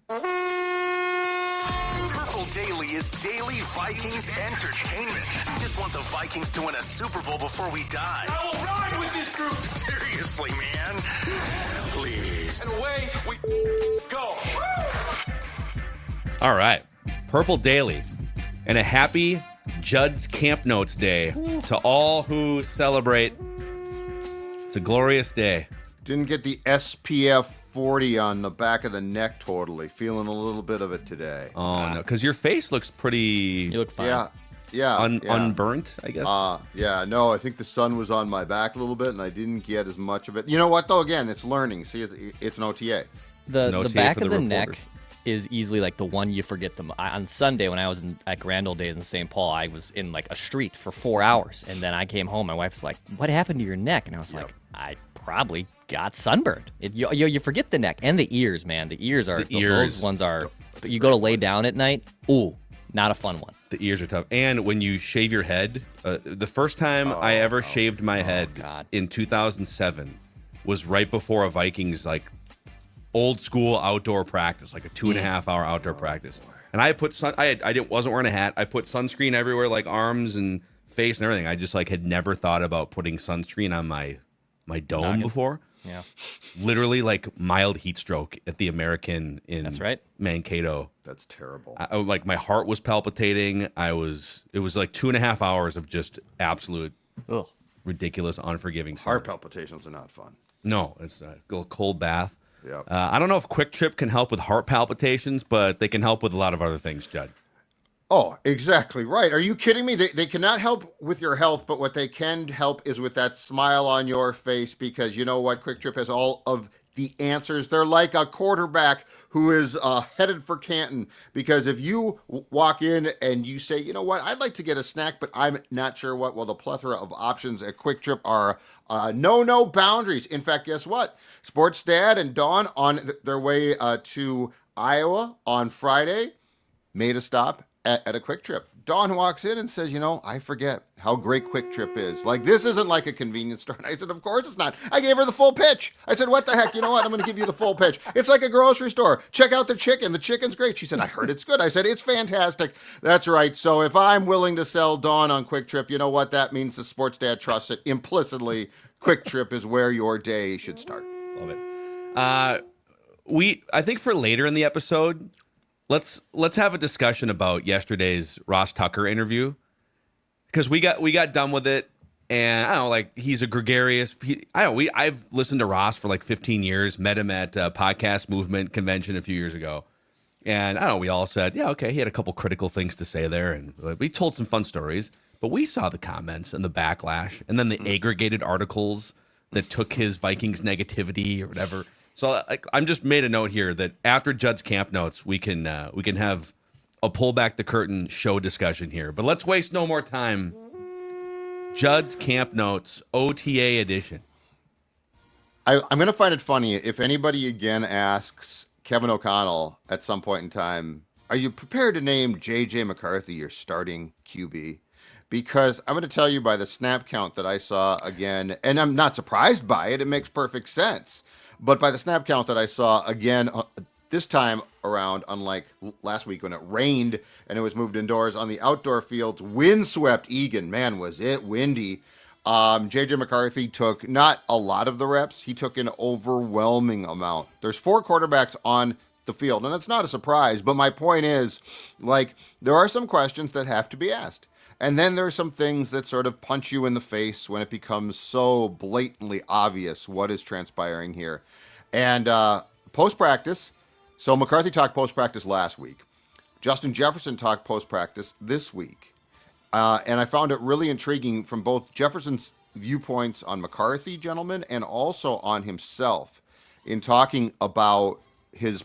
Purple Daily is daily Vikings entertainment. We just want the Vikings to win a Super Bowl before we die. I will ride with this group. Seriously, man. Please. And away we go. All right. Purple Daily. And a happy Judd's Camp Notes Day to all who celebrate. It's a glorious day. Didn't get the SPF 40 on the back of the neck totally. Feeling a little bit of it today. Oh, no. Because your face looks pretty You look fine. Yeah. unburnt, I guess. No, I think the sun was on my back a little bit, and I didn't get as much of it. You know what, though? Again, it's learning. See, it's an OTA. an OTA The back for of the the reporters. neck is easily like the one you forget. On Sunday when I was at Grand Old Days in St. Paul, I was in like a street for 4 hours, and then I came home. My wife's like, "What happened to your neck?" And I was like, "I probably got sunburned." You forget the neck and the ears, man. The ears are those ones are. You go to lay down at night. Ooh, not a fun one. The ears are tough. And when you shave your head, the first time I ever shaved my head in 2007 was right before a Vikings old school outdoor practice, like a 2.5 hour outdoor practice. And I put wasn't wearing a hat. I put sunscreen everywhere, like arms and face and everything. I just had never thought about putting sunscreen on my dome before. Yeah. Literally mild heat stroke at the American in That's right. Mankato. That's terrible. My heart was palpitating. It was 2.5 hours of just absolute Ugh. ridiculous, unforgiving sun. Heart palpitations are not fun. No, it's a little cold bath. Yep. I don't know if Quick Trip can help with heart palpitations, but they can help with a lot of other things, Judd. Oh, exactly right. Are you kidding me? They cannot help with your health, but what they can help is with that smile on your face, because you know what? Quick Trip has all of the answers. They're like a quarterback who is headed for Canton, because if you walk in and you say, you know what, I'd like to get a snack, but I'm not sure what, well, the plethora of options at Quick Trip are no boundaries. In fact, guess what? Sports Dad and Dawn on their way to Iowa on Friday made a stop at a Quick Trip. Dawn walks in and says, you know, I forget how great Quick Trip is. This isn't like a convenience store. And I said, of course it's not. I gave her the full pitch. I said, what the heck? You know what? I'm going to give you the full pitch. It's like a grocery store. Check out the chicken. The chicken's great. She said, I heard it's good. I said, it's fantastic. That's right. So if I'm willing to sell Dawn on Quick Trip, you know what? That means the Sports Dad trusts it implicitly. Quick Trip is where your day should start. Love it. I think for later in the episode, let's have a discussion about yesterday's Ross Tucker interview, because we got done with it, and I don't know, he's a gregarious. I've listened to Ross for 15 years. Met him at Podcast Movement convention a few years ago, and I don't know. We all said, yeah, okay. He had a couple critical things to say there, and we told some fun stories. But we saw the comments and the backlash, and then the aggregated articles that took his Vikings negativity or whatever. So I'm just made a note here that after Judd's Camp Notes, we can have a pull back the curtain show discussion here. But let's waste no more time. Judd's Camp Notes OTA edition. I'm going to find it funny if anybody again asks Kevin O'Connell at some point in time, are you prepared to name J.J. McCarthy your starting QB? Because I'm going to tell you by the snap count that I saw again, and I'm not surprised by it. It makes perfect sense. But by the snap count that I saw again, this time around, unlike last week when it rained and it was moved indoors on the outdoor fields, windswept Egan. Man, was it windy. J.J. McCarthy took not a lot of the reps. He took an overwhelming amount. There's 4 quarterbacks on the field, and it's not a surprise. But my point is, there are some questions that have to be asked. And then there are some things that sort of punch you in the face when it becomes so blatantly obvious what is transpiring here. And post-practice, so McCarthy talked post-practice last week. Justin Jefferson talked post-practice this week. And I found it really intriguing from both Jefferson's viewpoints on McCarthy, gentlemen, and also on himself in talking about his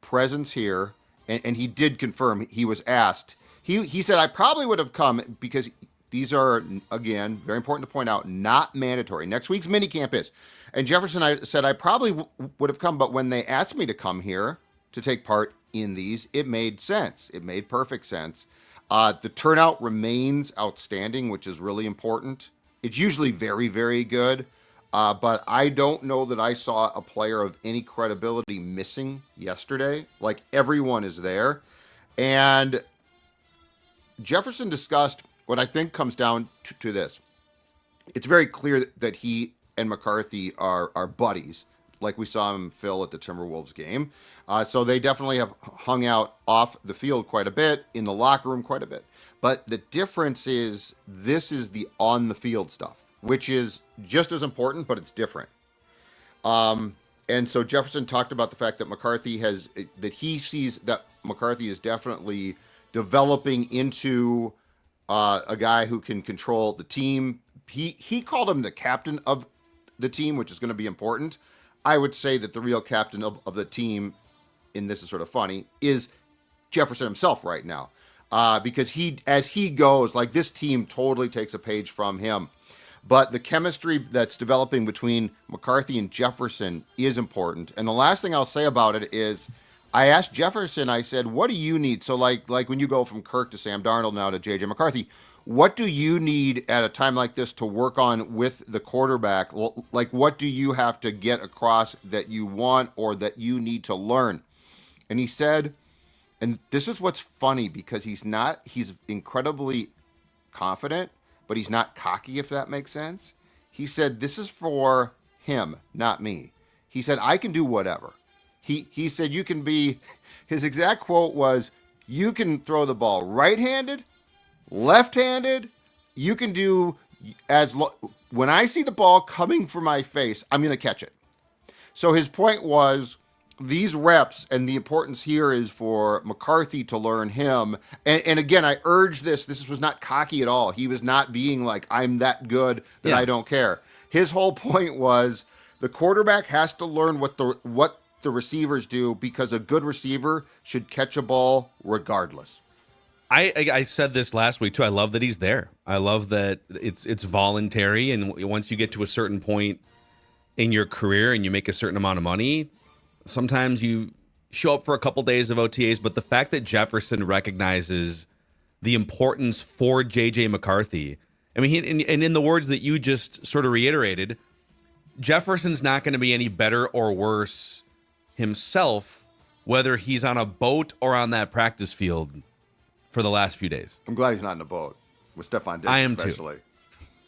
presence here. And he did confirm, he was asked. He said, I probably would have come because these are, again, very important to point out, not mandatory. Next week's minicamp is. And Jefferson said, I probably would have come, but when they asked me to come here to take part in these, it made sense. It made perfect sense. The turnout remains outstanding, which is really important. It's usually very, very good. but I don't know that I saw a player of any credibility missing yesterday. Like, everyone is there. And Jefferson discussed what I think comes down to this. It's very clear that he and McCarthy are buddies, like we saw him, Phil, at the Timberwolves game. So they definitely have hung out off the field quite a bit, in the locker room quite a bit. But the difference is, this is the on the field stuff, which is just as important, but it's different. And so Jefferson talked about the fact that he sees that McCarthy is definitely developing into a guy who can control the team. He called him the captain of the team, which is going to be important. I would say that the real captain of the team, and this is sort of funny, is Jefferson himself right now. Because as he goes, like, this team totally takes a page from him. But the chemistry that's developing between McCarthy and Jefferson is important. And the last thing I'll say about it is, I asked Jefferson, I said, what do you need? So like when you go from Kirk to Sam Darnold now to JJ McCarthy, what do you need at a time like this to work on with the quarterback? Like, what do you have to get across that you want or that you need to learn? And he said, and this is what's funny, because he's incredibly confident, but he's not cocky, if that makes sense. He said, this is for him, not me. He said, I can do whatever. He said, you can be, his exact quote was, you can throw the ball right-handed, left-handed, you can do when I see the ball coming for my face, I'm going to catch it. So his point was, these reps, and the importance here is for McCarthy to learn him. And again, I urge this was not cocky at all. He was not being like, I'm that good that I don't care. His whole point was, the quarterback has to learn what the receivers do, because a good receiver should catch a ball regardless. I said this last week too. I love that he's there. I love that it's voluntary, and once you get to a certain point in your career and you make a certain amount of money, sometimes you show up for a couple days of OTAs. But the fact that Jefferson recognizes the importance for JJ McCarthy, I mean, and in the words that you just sort of reiterated, Jefferson's not going to be any better or worse himself, whether he's on a boat or on that practice field for the last few days. I'm glad he's not in a boat with Stephon Diggs, I am especially. too.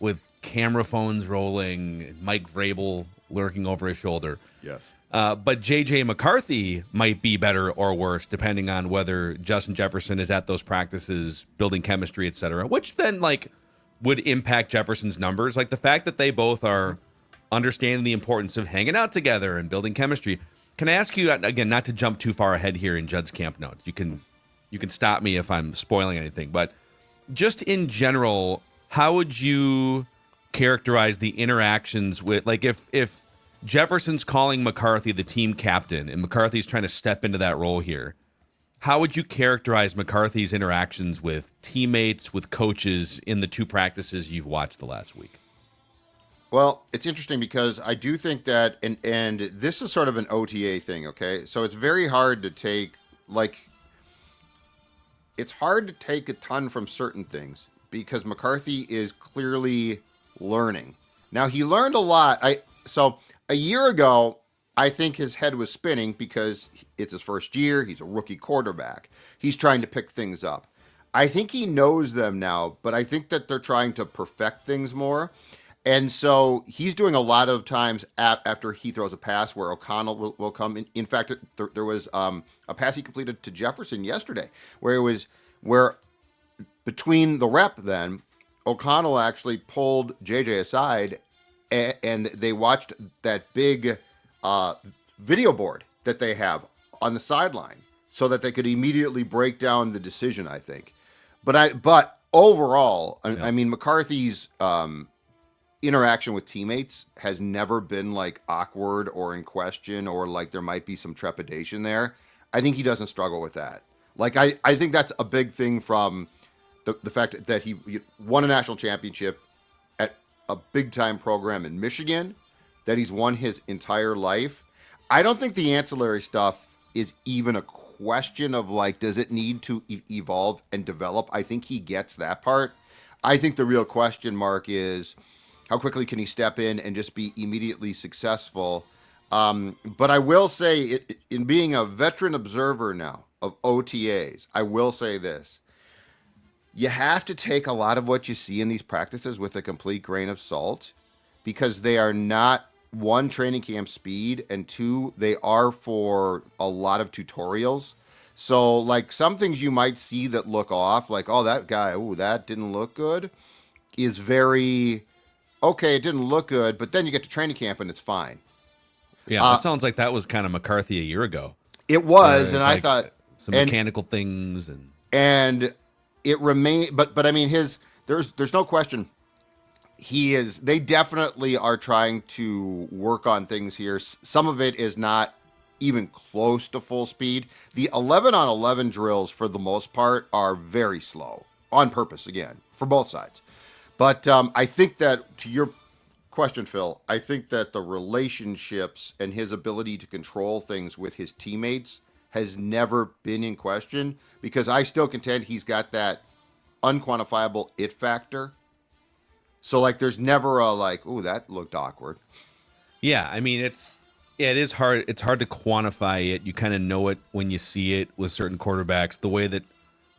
With camera phones rolling, Mike Vrabel lurking over his shoulder. Yes. But JJ McCarthy might be better or worse, depending on whether Justin Jefferson is at those practices, building chemistry, et cetera, which then would impact Jefferson's numbers. Like, the fact that they both are understanding the importance of hanging out together and building chemistry. Can I ask you, again, not to jump too far ahead here in Judd's camp notes? You can stop me if I'm spoiling anything, but just in general, how would you characterize the interactions with, like, if Jefferson's calling McCarthy the team captain and McCarthy's trying to step into that role here, how would you characterize McCarthy's interactions with teammates, with coaches in the two practices you've watched the last week? Well, it's interesting because I do think that, and this is sort of an OTA thing, okay? So it's very hard to take, it's hard to take a ton from certain things, because McCarthy is clearly learning. Now, he learned a lot. So a year ago, I think his head was spinning because it's his first year. He's a rookie quarterback. He's trying to pick things up. I think he knows them now, but I think that they're trying to perfect things more. And so he's doing a lot of times after he throws a pass where O'Connell will come in. In fact, there was a pass he completed to Jefferson yesterday where between the rep then, O'Connell actually pulled JJ aside and they watched that big video board that they have on the sideline so that they could immediately break down the decision, I think. But overall, I mean, McCarthy's interaction with teammates has never been awkward or in question or there might be some trepidation there. I think he doesn't struggle with that. I think that's a big thing from the fact that he won a national championship at a big time program in Michigan, that he's won his entire life. I don't think the ancillary stuff is even a question of does it need to evolve and develop? I think he gets that part. I think the real question mark is, How quickly can he step in and just be immediately successful? But I will say, in being a veteran observer now of OTAs, I will say this. You have to take a lot of what you see in these practices with a complete grain of salt, because they are not, one, training camp speed, and two, they are for a lot of tutorials. So, like, some things you might see that look off, like, oh, that guy, oh, that didn't look good, is very, okay, it didn't look good, but then you get to training camp and it's fine. Yeah, that sounds like that was kind of McCarthy a year ago. It was, and like I thought some mechanical things and it remained, but I mean, there's no question. They definitely are trying to work on things here. Some of it is not even close to full speed. The 11-on-11 drills, for the most part, are very slow, on purpose, again, for both sides. But I think that, to your question, Phil, I think that the relationships and his ability to control things with his teammates has never been in question, because I still contend he's got that unquantifiable it factor. So, like, there's never a, like, ooh, that looked awkward. Yeah, I mean, it is hard. It's hard to quantify it. You kind of know it when you see it with certain quarterbacks. The way that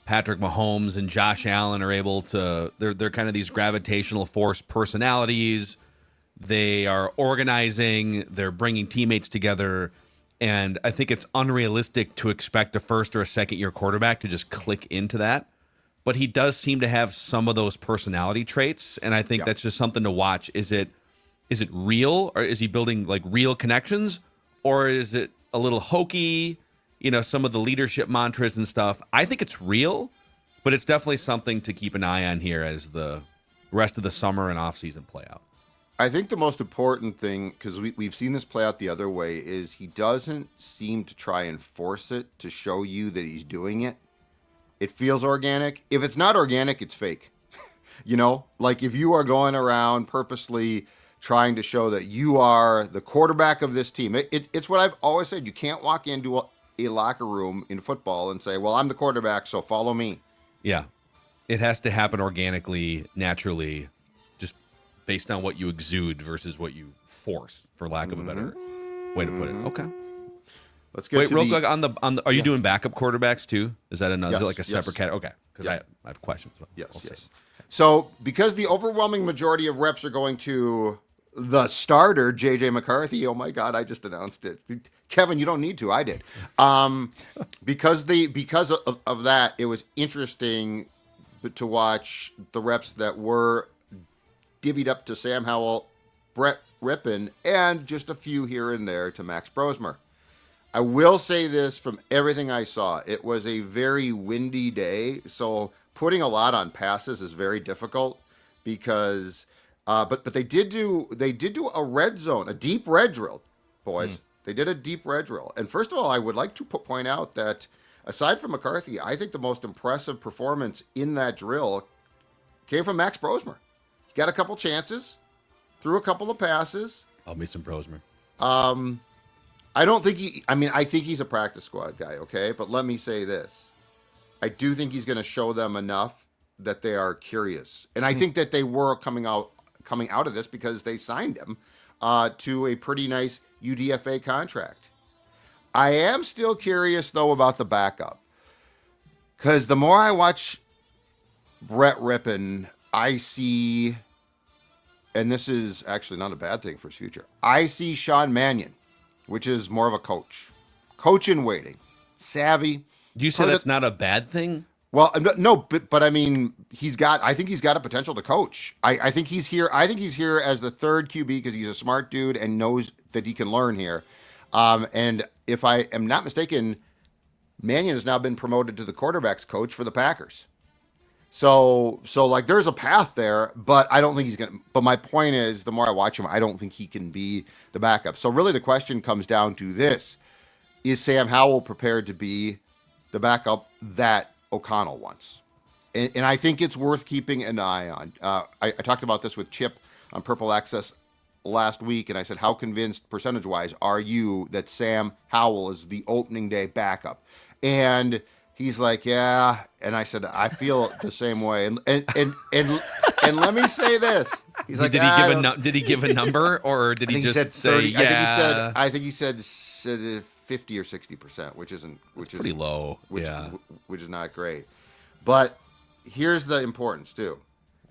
Patrick Mahomes and Josh Allen are able to, they're kind of these gravitational force personalities. They are organizing, they're bringing teammates together, and I think it's unrealistic to expect a first or a second year quarterback to just click into that. But he does seem to have some of those personality traits, and I think that's just something to watch. Is it real, or is he building like real connections, or is it a little hokey? You know, some of the leadership mantras and stuff. I think it's real, but it's definitely something to keep an eye on here as the rest of the summer and offseason play out. I think the most important thing, because we've seen this play out the other way, is he doesn't seem to try and force it to show you that he's doing it. It feels organic. If it's not organic, it's fake. You know, like if you are going around purposely trying to show that you are the quarterback of this team, it's what I've always said. You can't walk into a locker room in football and say, well, I'm the quarterback, so follow me. Yeah. It has to happen organically, naturally, just based on what you exude versus what you force, for lack of a better way to put it. Okay. Let's get real quick on the. Are you doing backup quarterbacks too? Is that another? Is it like a separate category? Okay, because I have questions. Yes. So, because the overwhelming majority of reps are going to the starter, J.J. McCarthy. Oh my God, I just announced it. Kevin, you don't need to. I did. Because of that, it was interesting to watch the reps that were divvied up to Sam Howell, Brett Rippon, and just a few here and there to Max Brosmer. I will say this, from everything I saw, it was a very windy day, so putting a lot on passes is very difficult, because but they did do a red zone, a deep red drill, boys. They did a deep red drill. And first of all, I would like to point out that aside from McCarthy, I think the most impressive performance in that drill came from Max Brosmer. He got a couple chances, threw a couple of passes. I'll meet some Brosmer. I don't think I think he's a practice squad guy, okay? But let me say this. I do think he's going to show them enough that they are curious. And I think that they were coming out of this because they signed him to a pretty nice UDFA contract. I am still curious, though, about the backup. Because the more I watch Brett Rippon, I see, and this is actually not a bad thing for his future, I see Sean Mannion, which is more of a coach in waiting, savvy. Do you say that's not a bad thing? Well, no, but I mean, I think he's got a potential to coach. I think he's here. I think he's here as the third QB because he's a smart dude and knows that he can learn here. And if I am not mistaken, Mannion has now been promoted to the quarterback's coach for the Packers. So like there's a path there, but I don't think he's going to, but my point is, the more I watch him, I don't think he can be the backup. So really the question comes down to this: is Sam Howell prepared to be the backup that O'Connell wants? And I think it's worth keeping an eye on. I talked about this with Chip on Purple Access last week, and I said, how convinced percentage-wise are you that Sam Howell is the opening day backup? And he's like, yeah. And I said, I feel the same way. And let me say this. He's like, did he give a number, or did he just said say 30, yeah? I think he said 50 or 60%, which is pretty low. Which is not great. But here's the importance too.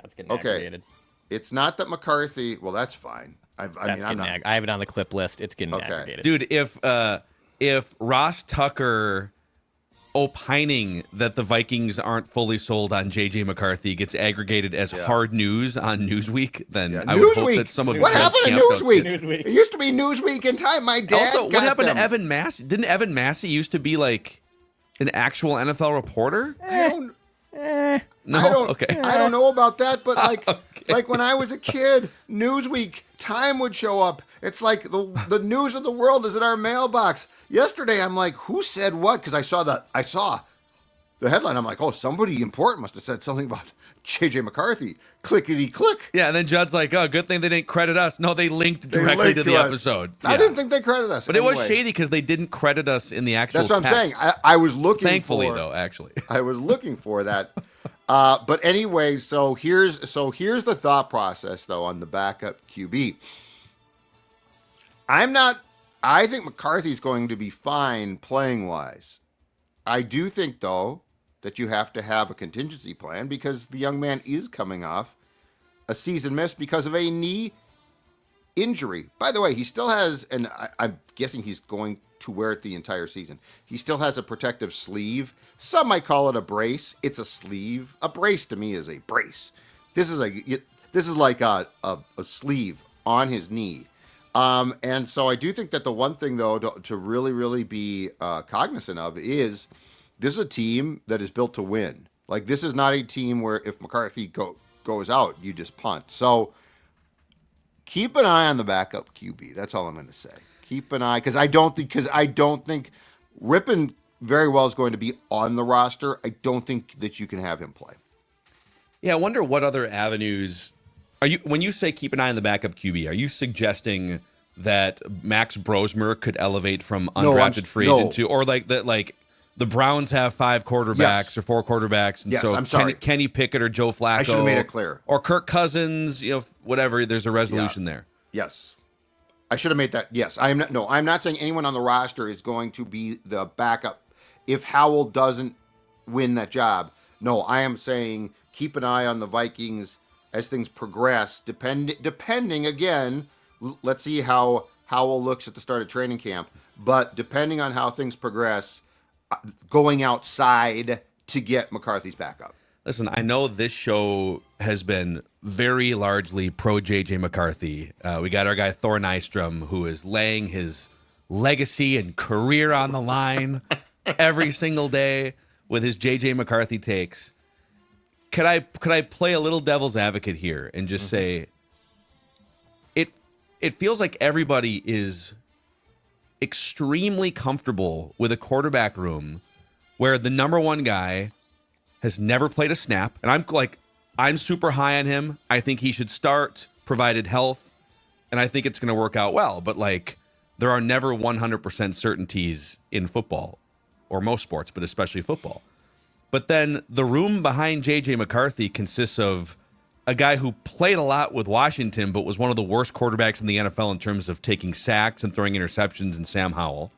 That's getting aggravated. It's not that McCarthy. Well, that's fine. I have it on the clip list. It's getting aggravated. Dude, if Ross Tucker opining that the Vikings aren't fully sold on JJ McCarthy gets aggregated as hard news on Newsweek, then I would hope that some of what happened to Newsweek? It used to be Newsweek in time. My dad. Also, what happened to Evan Massey? Didn't Evan Massey used to be like an actual NFL reporter? Okay. I don't know about that, but Okay. like when I was a kid, Newsweek, Time would show up. It's like the news of the world is in our mailbox. Yesterday, I'm like, who said what? Because I saw the headline. I'm like, oh, somebody important must have said something about JJ McCarthy. Clickety click. Yeah, and then Judd's like, oh, good thing they didn't credit us. No, they linked directly to the episode. I didn't think they credited us. But it was shady because they didn't credit us in the actual That's what text. I'm saying. I was looking Thankfully, though, actually. I was looking for that. But anyway, so here's the thought process, though, on the backup QB. I think McCarthy's going to be fine playing-wise. I do think, though, that you have to have a contingency plan because the young man is coming off a season miss because of a knee injury. By the way, he still has, and I'm guessing he's going to wear it the entire season. He still has a protective sleeve. Some might call it a brace. It's a sleeve. A brace to me is a brace. This is like a sleeve on his knee. And so I do think that the one thing, though, to really, really be cognizant of is this is a team that is built to win. Like, this is not a team where if McCarthy goes out, you just punt. So keep an eye on the backup QB. That's all I'm going to say. Keep an eye, because I don't think Rippon very well is going to be on the roster. I don't think that you can have him play. Yeah, I wonder what other avenues are you, when you say keep an eye on the backup QB, are you suggesting that Max Brosmer could elevate from undrafted free agent to, or like that, like the Browns have 5 quarterbacks or 4 quarterbacks, and so I'm sorry. Kenny Pickett or Joe Flacco, I should have made it clear, or Kirk Cousins, whatever. There's a resolution there. Yes, I should have made that. Yes, I'm not. No, I'm not saying anyone on the roster is going to be the backup if Howell doesn't win that job. No, I am saying keep an eye on the Vikings as things progress. Depending again, let's see how Howell looks at the start of training camp. But depending on how things progress, going outside to get McCarthy's backup. Listen, I know this show has been very largely pro JJ McCarthy. We got our guy Thor Nystrom, who is laying his legacy and career on the line every single day with his JJ McCarthy takes. Could I play a little devil's advocate here and just say it feels like everybody is extremely comfortable with a quarterback room where the number one guy has never played a snap, and I'm super high on him. I think he should start provided health, and I think it's going to work out well, but like there are never 100% certainties in football or most sports, but especially football. But then the room behind JJ McCarthy consists of a guy who played a lot with Washington, but was one of the worst quarterbacks in the NFL in terms of taking sacks and throwing interceptions, in Sam Howell.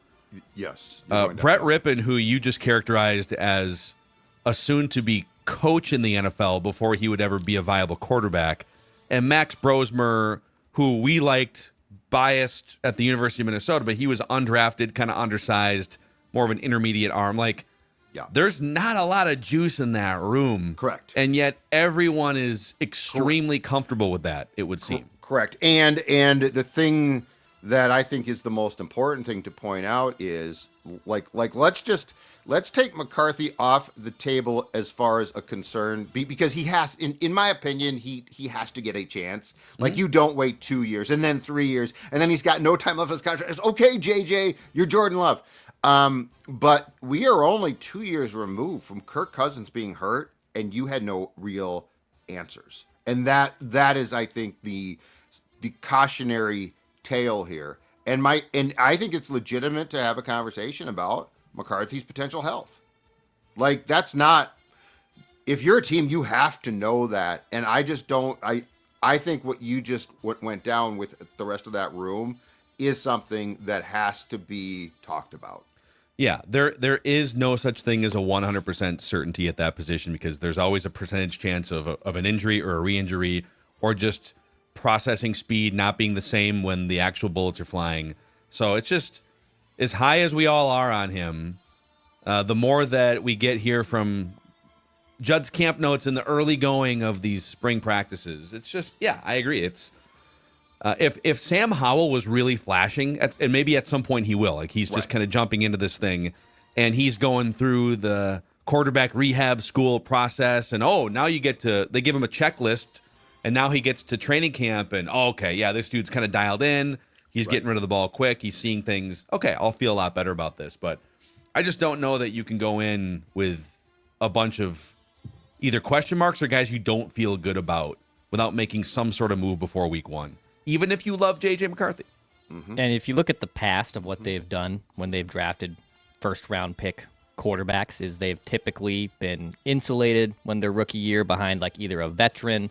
Yes. Brett Rippon, who you just characterized as a soon-to-be coach in the NFL before he would ever be a viable quarterback. And Max Brosmer, who we liked, biased at the University of Minnesota, but he was undrafted, kind of undersized, more of an intermediate arm. There's not a lot of juice in that room. Correct. And yet everyone is extremely comfortable with that, it would seem. Correct. And the thing that I think is the most important thing to point out is let's take McCarthy off the table as far as a concern, because he has, in my opinion, he has to get a chance. Like, you don't wait 2 years and then 3 years and then he's got no time left in his contract. It's okay, JJ, you're Jordan Love. But we are only 2 years removed from Kirk Cousins being hurt, and you had no real answers. And that is, I think, the cautionary tale here. And I think it's legitimate to have a conversation about McCarthy's potential health. Like, that's not, if you're a team, you have to know that. And I just don't, I think what you just went down with the rest of that room is something that has to be talked about. Yeah, there is no such thing as a 100% certainty at that position because there's always a percentage chance of an injury or a re-injury or just processing speed not being the same when the actual bullets are flying. So it's just as high as we all are on him, the more that we get here from Judd's camp notes in the early going of these spring practices, it's just, yeah, I agree. It's if Sam Howell was really flashing, and maybe at some point he will, like he's just kind of jumping into this thing, and he's going through the quarterback rehab school process, and now they give him a checklist, and now he gets to training camp, and okay, yeah, this dude's kind of dialed in. He's getting rid of the ball quick. He's seeing things. Okay, I'll feel a lot better about this, but I just don't know that you can go in with a bunch of either question marks or guys you don't feel good about without making some sort of move before week one, even if you love J.J. McCarthy. Mm-hmm. And if you look at the past of what they've done when they've drafted first-round pick quarterbacks, is they've typically been insulated when their rookie year behind like either a veteran.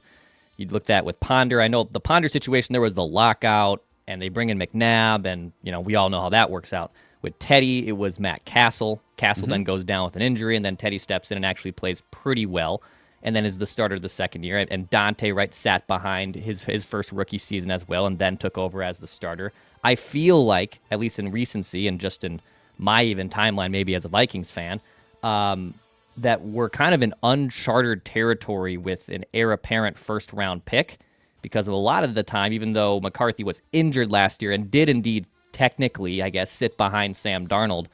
You'd looked at with Ponder. I know the Ponder situation, there was the lockout, and they bring in McNabb, and we all know how that works out. With Teddy, it was Matt Castle. Castle then goes down with an injury, and then Teddy steps in and actually plays pretty well, and then is the starter the second year. And Dante sat behind his first rookie season as well, and then took over as the starter. I feel like, at least in recency and just in my even timeline, maybe as a Vikings fan, that we're kind of in uncharted territory with an heir apparent first-round pick, because of a lot of the time, even though McCarthy was injured last year and did indeed technically, I guess, sit behind Sam Darnold,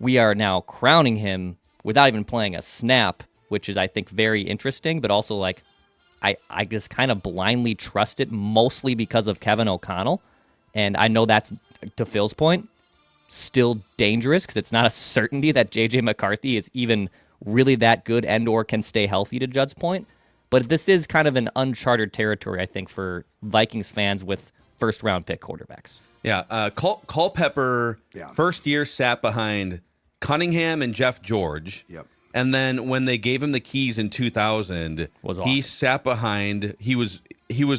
we are now crowning him without even playing a snap, which is, I think, very interesting, but also, like, I just kind of blindly trust it, mostly because of Kevin O'Connell. And I know that's, to Phil's point, still dangerous, because it's not a certainty that J.J. McCarthy is even really that good and or can stay healthy, to Judd's point. But this is kind of an uncharted territory, I think, for Vikings fans with first-round pick quarterbacks. Yeah, Culpepper first year sat behind Cunningham and Jeff George. Yep. And then when they gave him the keys in 2000, he sat behind. He was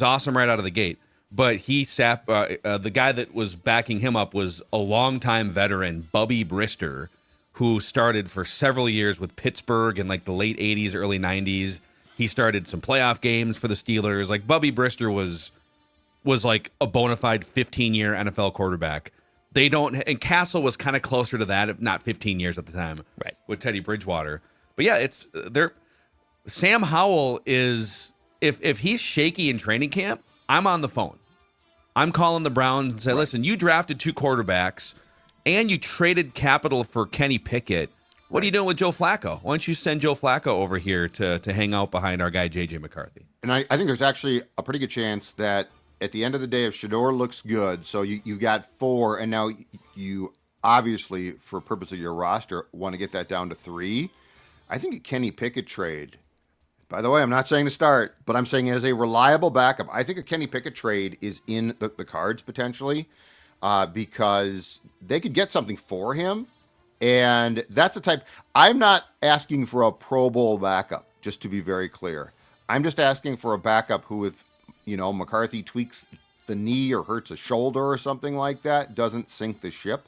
awesome right out of the gate. But he sat. The guy that was backing him up was a longtime veteran, Bubby Brister, who started for several years with Pittsburgh in like the late 80s, early 90s. He started some playoff games for the Steelers. Like Bubby Brister was like a bona fide 15-year NFL quarterback. And Castle was kind of closer to that, if not 15 years at the time, right, with Teddy Bridgewater. But yeah, Sam Howell is, if he's shaky in training camp, I'm on the phone. I'm calling the Browns and say, listen, you drafted 2 quarterbacks and you traded capital for Kenny Pickett. What are you doing with Joe Flacco? Why don't you send Joe Flacco over here to hang out behind our guy, J.J. McCarthy? And I think there's actually a pretty good chance that at the end of the day, if Shedeur looks good, so you got 4, and now you obviously, for purpose of your roster, want to get that down to 3. I think a Kenny Pickett trade, by the way, I'm not saying to start, but I'm saying as a reliable backup, I think a Kenny Pickett trade is in the cards potentially, because they could get something for him. And that's the type. I'm not asking for a Pro Bowl backup, just to be very clear. I'm just asking for a backup who, if McCarthy tweaks the knee or hurts a shoulder or something like that, doesn't sink the ship.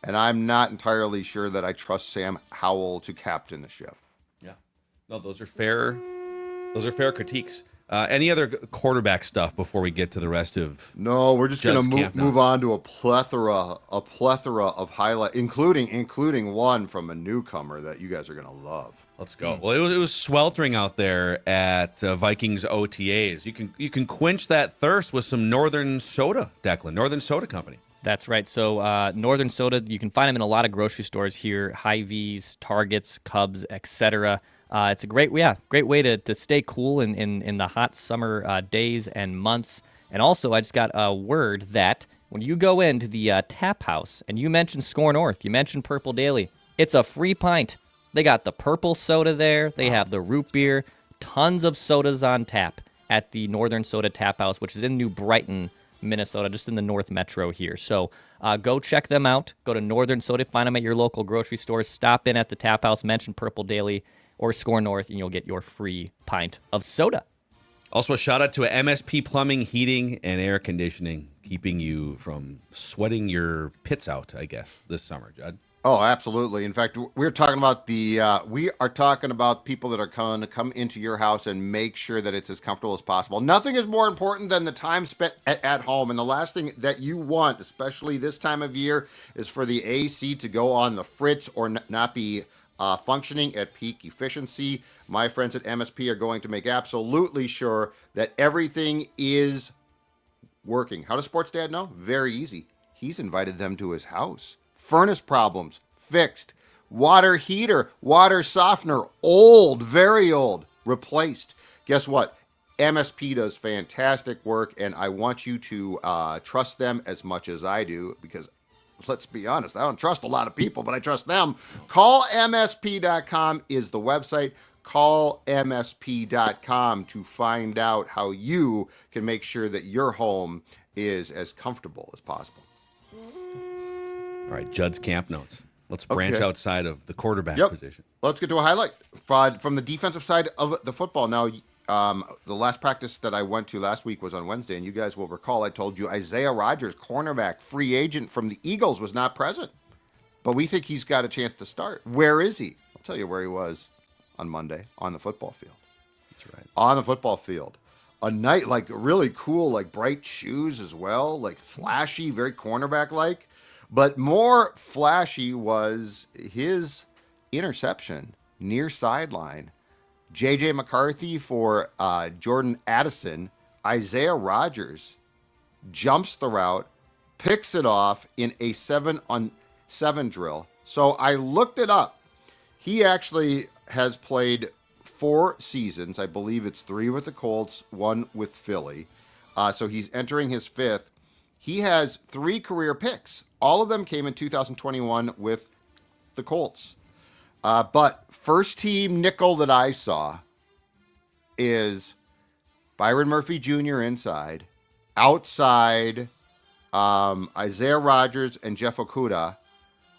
And I'm not entirely sure that I trust Sam Howell to captain the ship. Yeah, no, those are fair critiques. Any other quarterback stuff before we get to the rest of? No, we're just going to move on to a plethora of highlight, including one from a newcomer that you guys are going to love. Let's go. Well, it was sweltering out there at Vikings OTAs. You can quench that thirst with some Northern Soda, Declan. Northern Soda Company. That's right. So Northern Soda, you can find them in a lot of grocery stores here, Hy-Vees, Targets, Cubs, etc. It's a great way to stay cool in the hot summer days and months. And also, I just got a word that when you go into the tap house and you mention Score North, you mention Purlpe Daily, it's a free pint. They got the purple soda there. They have the root beer. Tons of sodas on tap at the Northern Soda Tap House, which is in New Brighton, Minnesota, just in the North Metro here. So go check them out. Go to Northern Soda. Find them at your local grocery stores. Stop in at the Tap House. Mention Purlpe Daily or Score North, and you'll get your free pint of soda. Also, a shout out to MSP Plumbing, Heating, and Air Conditioning, keeping you from sweating your pits out, I guess, this summer, Judd. Oh, absolutely. In fact, we're talking about we are talking about people that are going to come into your house and make sure that it's as comfortable as possible. Nothing is more important than the time spent at home. And the last thing that you want, especially this time of year, is for the AC to go on the fritz or not be functioning at peak efficiency. My friends at MSP are going to make absolutely sure that everything is working. How does Sports Dad know? Very easy. He's invited them to his house. Furnace problems, fixed. Water heater, water softener, old, very old, replaced. Guess what? MSP does fantastic work, and I want you to trust them as much as I do, because let's be honest, I don't trust a lot of people, but I trust them. CallMSP.com is the website. CallMSP.com to find out how you can make sure that your home is as comfortable as possible. All right, Judd's camp notes. Let's branch outside of the quarterback position. Let's get to a highlight from the defensive side of the football. Now, the last practice that I went to last week was on Wednesday, and you guys will recall I told you Isaiah Rodgers, cornerback, free agent from the Eagles, was not present. But we think he's got a chance to start. Where is he? I'll tell you where he was on Monday, on the football field. That's right. On the football field. A night, like really cool, like bright shoes as well, like flashy, very cornerback-like. But more flashy was his interception near sideline. J.J. McCarthy for Jordan Addison. Isaiah Rodgers jumps the route, picks it off in a 7-on-7 drill. So I looked it up. He actually has played 4 seasons. I believe it's 3 with the Colts, 1 with Philly. So he's entering his 5th. He has 3 career picks. All of them came in 2021 with the Colts. But first team nickel that I saw is Byron Murphy Jr. inside, outside Isaiah Rodgers and Jeff Okudah.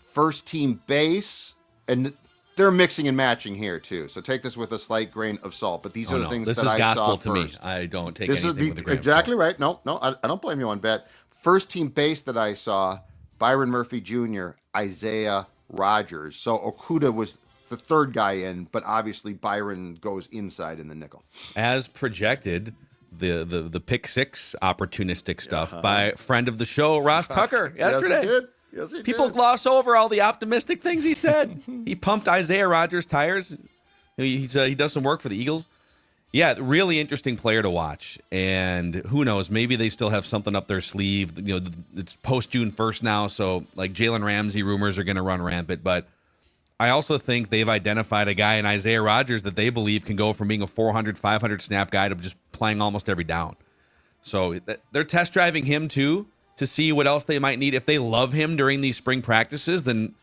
First team base, and they're mixing and matching here too. So take this with a slight grain of salt. But these are the things that I saw first. This is gospel to me. I don't take anything with a grain of salt. Exactly right. No, I don't blame you on bet. First team base that I saw, Byron Murphy Jr., Isaiah Rodgers. So Okudah was the third guy in, but obviously Byron goes inside in the nickel. As projected, the pick 6 opportunistic stuff by friend of the show, Ross Tucker, yesterday. Yes, he did. People gloss over all the optimistic things he said. He pumped Isaiah Rodgers' tires. He does some work for the Eagles. Yeah, really interesting player to watch. And who knows, maybe they still have something up their sleeve. You know, it's post June 1st now, so like Jalen Ramsey rumors are going to run rampant. But I also think they've identified a guy in Isaiah Rodgers that they believe can go from being a 400, 500 snap guy to just playing almost every down. So they're test driving him too to see what else they might need. If they love him during these spring practices, then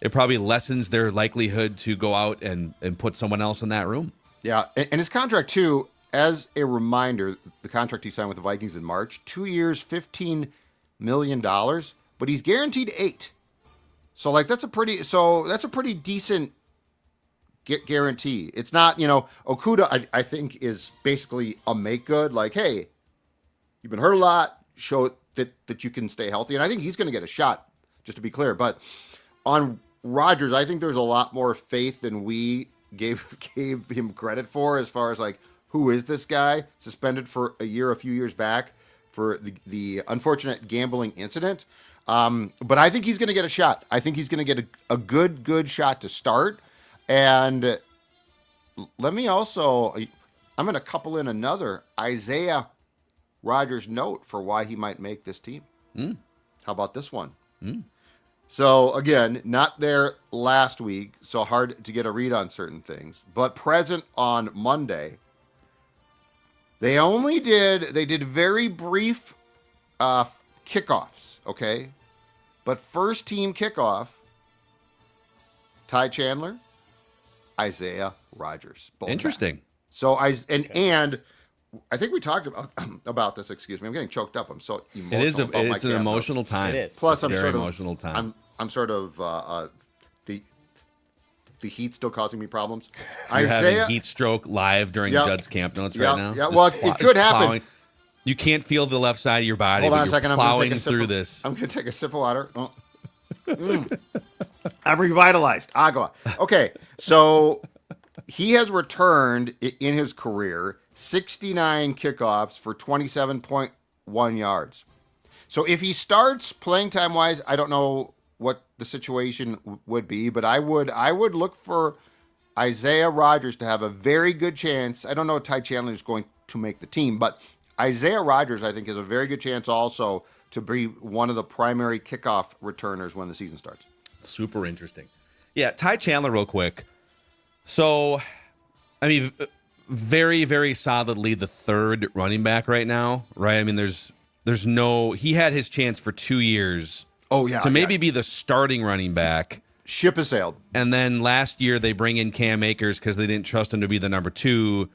it probably lessens their likelihood to go out and put someone else in that room. Yeah, and his contract, too, as a reminder, the contract he signed with the Vikings in March, 2 years, $15 million, but he's guaranteed $8 million. So, like, that's a pretty decent guarantee. It's not, Okudah, I think, is basically a make good. Like, hey, you've been hurt a lot, show that you can stay healthy. And I think he's going to get a shot, just to be clear. But on Rodgers, I think there's a lot more faith than we gave him credit for, as far as like, who is this guy? Suspended for a few years back for the unfortunate gambling incident. But I think he's going to get a shot. I think he's going to get a good shot to start. And let me also, I'm going to couple in another Isaiah Rodgers note for why he might make this team. How about this one? So, again, not there last week, so hard to get a read on certain things, but present on Monday. They did very brief kickoffs, okay? But first team kickoff, Ty Chandler, Isaiah Rodgers. Interesting. Back. So, and I think we talked about this. Excuse me, I'm getting choked up. I'm so emotional. It's an emotional time. It is. Plus, I'm sort of emotional time. I'm sort of the heat still causing me problems. You're having heat stroke live during Judd's camp notes right now. Yeah, well, it could happen. You can't feel the left side of your body, Hold on but a second. you're plowing through this. I'm going to take a sip of water. Oh. I'm revitalized. Agua. Okay, so he has returned in his career 69 kickoffs for 27.1 yards. So if he starts playing time wise, I don't know what the situation would be, but I would look for Isaiah Rodgers to have a very good chance. I don't know if Ty Chandler is going to make the team, but Isaiah Rodgers, I think, has a very good chance also to be one of the primary kickoff returners when the season starts. Super interesting. Yeah, Ty Chandler real quick. So, I mean, very, very solidly the third running back right now, right? I mean, there's no, he had his chance for 2 years. Oh, yeah. To maybe be the starting running back. Ship has sailed. And then last year they bring in Cam Akers because they didn't trust him to be the number 2.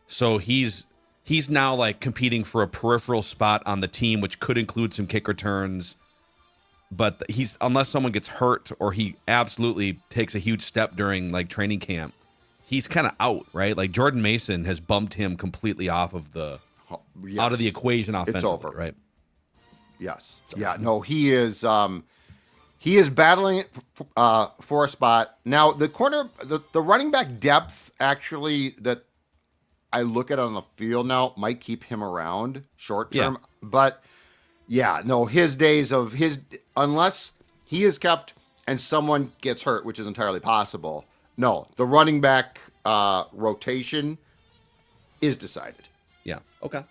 So he's now like competing for a peripheral spot on the team, which could include some kick returns. But unless someone gets hurt or he absolutely takes a huge step during like training camp, he's kind of out, right? Like Jordan Mason has bumped him completely off of out of the equation offensively, it's over. Right? Yes. Yeah. No, he is battling for a spot. Now, the running back depth actually that I look at on the field now might keep him around short term. Yeah. But yeah, no, his days of unless he is kept and someone gets hurt, which is entirely possible. No, the running back rotation is decided. Yeah. Okay.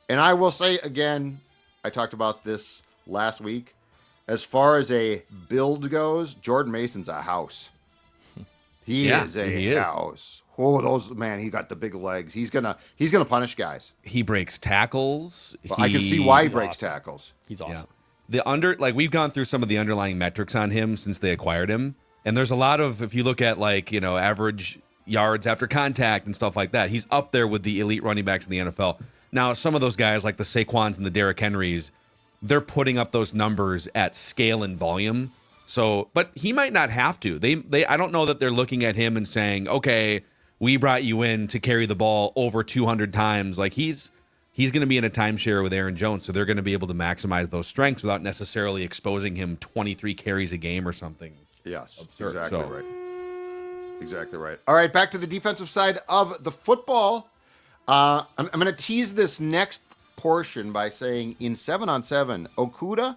And I will say again, I talked about this last week. As far as a build goes, Jordan Mason's a house. He is a house. Oh, he got the big legs. He's gonna punish guys. He breaks tackles. I can see why he breaks tackles. He's awesome. Yeah. We've gone through some of the underlying metrics on him since they acquired him. And there's a lot of, if you look at average yards after contact and stuff like that, he's up there with the elite running backs in the NFL. Now, some of those guys like the Saquons and the Derrick Henrys, they're putting up those numbers at scale and volume. So, but he might not have to. I don't know that they're looking at him and saying, okay, we brought you in to carry the ball over 200 times. Like he's going to be in a timeshare with Aaron Jones. So they're going to be able to maximize those strengths without necessarily exposing him 23 carries a game or something. Yes, absurd. Exactly right. Exactly right. All right, back to the defensive side of the football. I'm going to tease this next portion by saying in 7-on-7, Okudah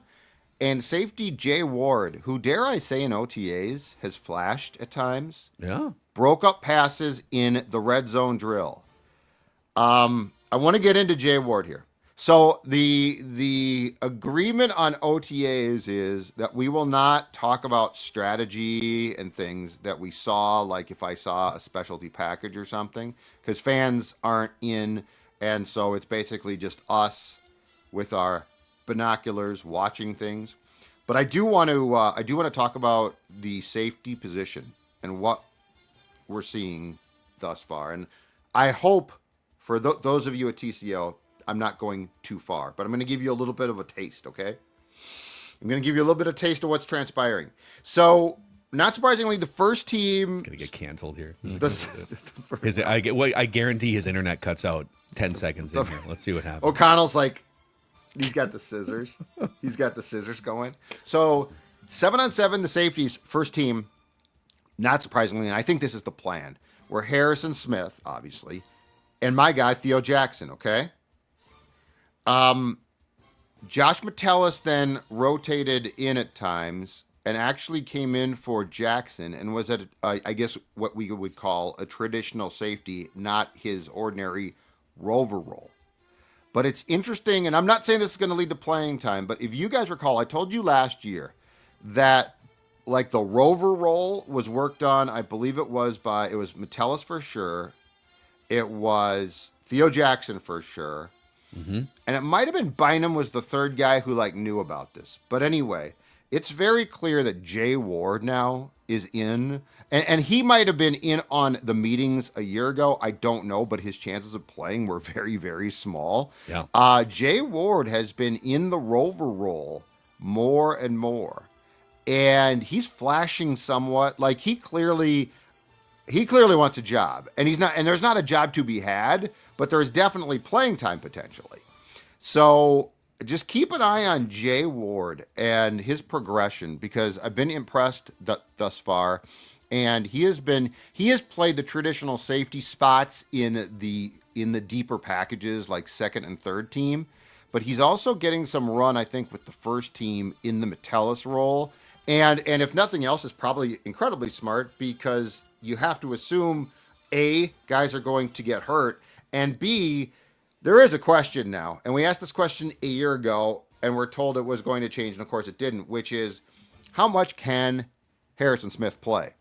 and safety Jay Ward, who dare I say in OTAs has flashed at times. Yeah. Broke up passes in the red zone drill. I want to get into Jay Ward here. So the agreement on OTAs is that we will not talk about strategy and things that we saw, like if I saw a specialty package or something, because fans aren't in, and so it's basically just us with our binoculars watching things. But I do want to talk about the safety position and what we're seeing thus far, and I hope for those of you at TCO, I'm not going too far, but I'm going to give you a little bit of a taste, okay? I'm going to give you a little bit of taste of what's transpiring. So, not surprisingly, the first team... It's going to get canceled here. I guarantee his internet cuts out 10 seconds in here. Let's see what happens. O'Connell's like, he's got the scissors. He's got the scissors going. So, 7-on-7, the safeties, first team, not surprisingly, and I think this is the plan, were Harrison Smith, obviously, and my guy, Theo Jackson, okay? Josh Metellus then rotated in at times and actually came in for Jackson and was at, I guess, what we would call a traditional safety, not his ordinary rover role. But it's interesting, and I'm not saying this is going to lead to playing time, but if you guys recall, I told you last year that like the rover role was worked on, I believe it was Metellus for sure. It was Theo Jackson for sure. Mm-hmm. And it might have been Bynum was the third guy who knew about this. But anyway, it's very clear that Jay Ward now is in. And he might have been in on the meetings a year ago. I don't know, but his chances of playing were very, very small. Yeah. Jay Ward has been in the rover role more and more. And he's flashing somewhat. Like he clearly he clearly wants a job, and there's not a job to be had, but there's definitely playing time potentially. So just keep an eye on Jay Ward and his progression, because I've been impressed thus far, and he has played the traditional safety spots in the deeper packages like second and third team, but he's also getting some run, I think, with the first team in the Metellus role. And if nothing else, is probably incredibly smart, because you have to assume A, guys are going to get hurt, and B, there is a question now. And we asked this question a year ago, and we're told it was going to change, and of course it didn't, which is, how much can Harrison Smith play?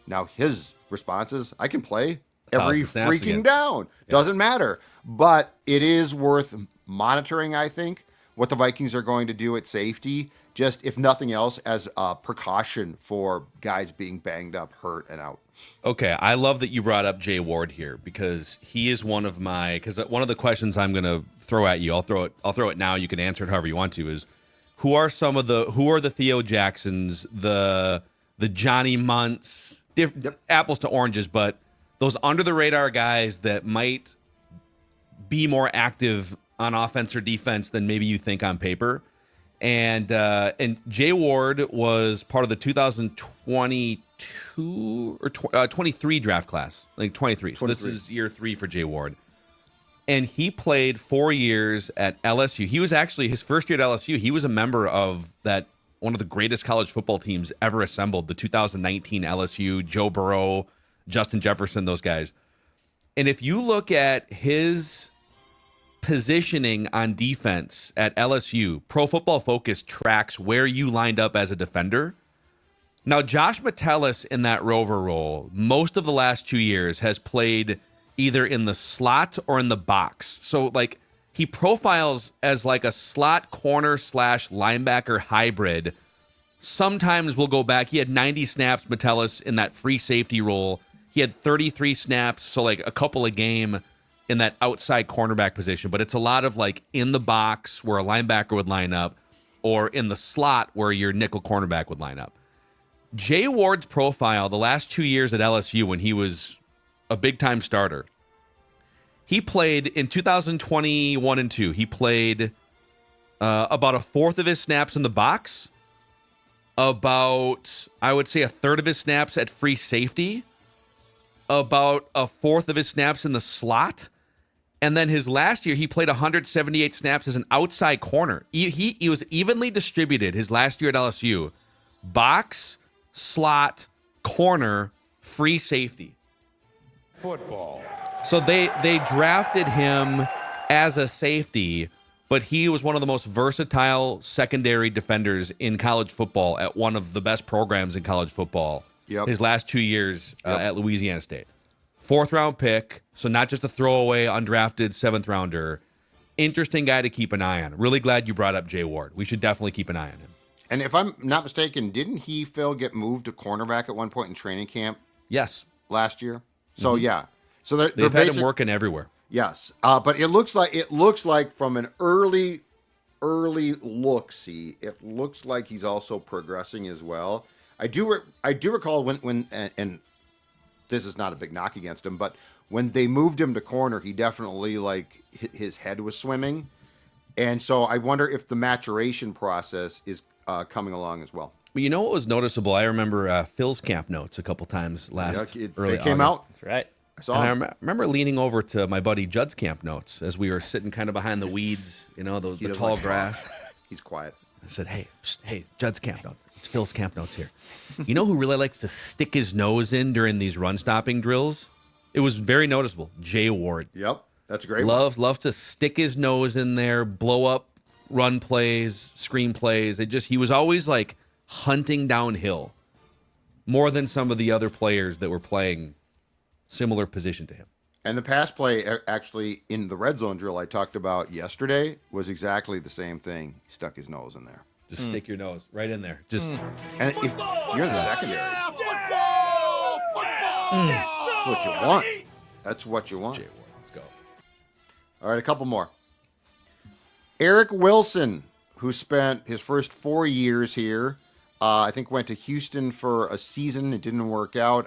Now his response is, I can play every freaking again. down. Yeah. Doesn't matter. But it is worth monitoring, I think, what the Vikings are going to do at safety, just if nothing else, as a precaution for guys being banged up, hurt, and out. Okay, I love that you brought up Jay Ward here, because he is one of the questions I'm going to throw at you. I'll throw it now. You can answer it however you want to. Is who are the Theo Jacksons, the Johnny Munts, apples to oranges, but those under the radar guys that might be more active on offense or defense than maybe you think on paper. And Jay Ward was part of the 2022 or 23 draft class, like 23. So this is year 3 for Jay Ward. And he played 4 years at LSU. He was actually, his first year at LSU, he was a member of that, one of the greatest college football teams ever assembled, the 2019 LSU, Joe Burrow, Justin Jefferson, those guys. And if you look at his positioning on defense at LSU, Pro Football Focus tracks where you lined up as a defender. Now, Josh Metellus in that rover role, most of the last 2 years, has played either in the slot or in the box. So, like, he profiles as like a slot corner / linebacker hybrid. Sometimes we'll go back. He had 90 snaps, Metellus, in that free safety role. He had 33 snaps, so like a couple a game in that outside cornerback position. But it's a lot of like in the box where a linebacker would line up, or in the slot where your nickel cornerback would line up. Jay Ward's profile the last 2 years at LSU, when he was a big-time starter, he played in 2021 and 2. He played about a fourth of his snaps in the box, about, I would say, a third of his snaps at free safety, about a fourth of his snaps in the slot. And then his last year, he played 178 snaps as an outside corner. He was evenly distributed his last year at LSU. Box, slot, corner, free safety. Football. So they drafted him as a safety, but he was one of the most versatile secondary defenders in college football at one of the best programs in college football. Yep. His last 2 years at Louisiana State. 4th round pick, so not just a throwaway, undrafted 7th rounder. Interesting guy to keep an eye on. Really glad you brought up Jay Ward. We should definitely keep an eye on him. And if I'm not mistaken, didn't he, Phil, get moved to cornerback at one point in training camp? Yes. Last year? So, yeah. So they've had him working everywhere. Yes. But it looks like from an early look-see, it looks like he's also progressing as well. I do recall when and this is not a big knock against him, but when they moved him to corner, he definitely, like, his head was swimming. And so I wonder if the maturation process is coming along as well. But you know what was noticeable? I remember Phil's camp notes a couple times early They came out. That's right. I saw him. I remember leaning over to my buddy Judd's camp notes as we were sitting kind of behind the weeds, the tall grass. He's quiet. I said, hey, Judd's camp notes. It's Phil's camp notes here. You know who really likes to stick his nose in during these run-stopping drills? It was very noticeable. Jay Ward. Yep, that's a great. Loves to stick his nose in there, blow up run plays, screen plays. He was always like hunting downhill more than some of the other players that were playing similar position to him. And the pass play actually in the red zone drill I talked about yesterday was exactly the same thing. He stuck his nose in there. Just stick your nose right in there. Just And if you're in the secondary, that's what you want. That's what you want. Jay Ward, let's go. All right, a couple more. Eric Wilson, who spent his first 4 years here, I think went to Houston for a season. It didn't work out.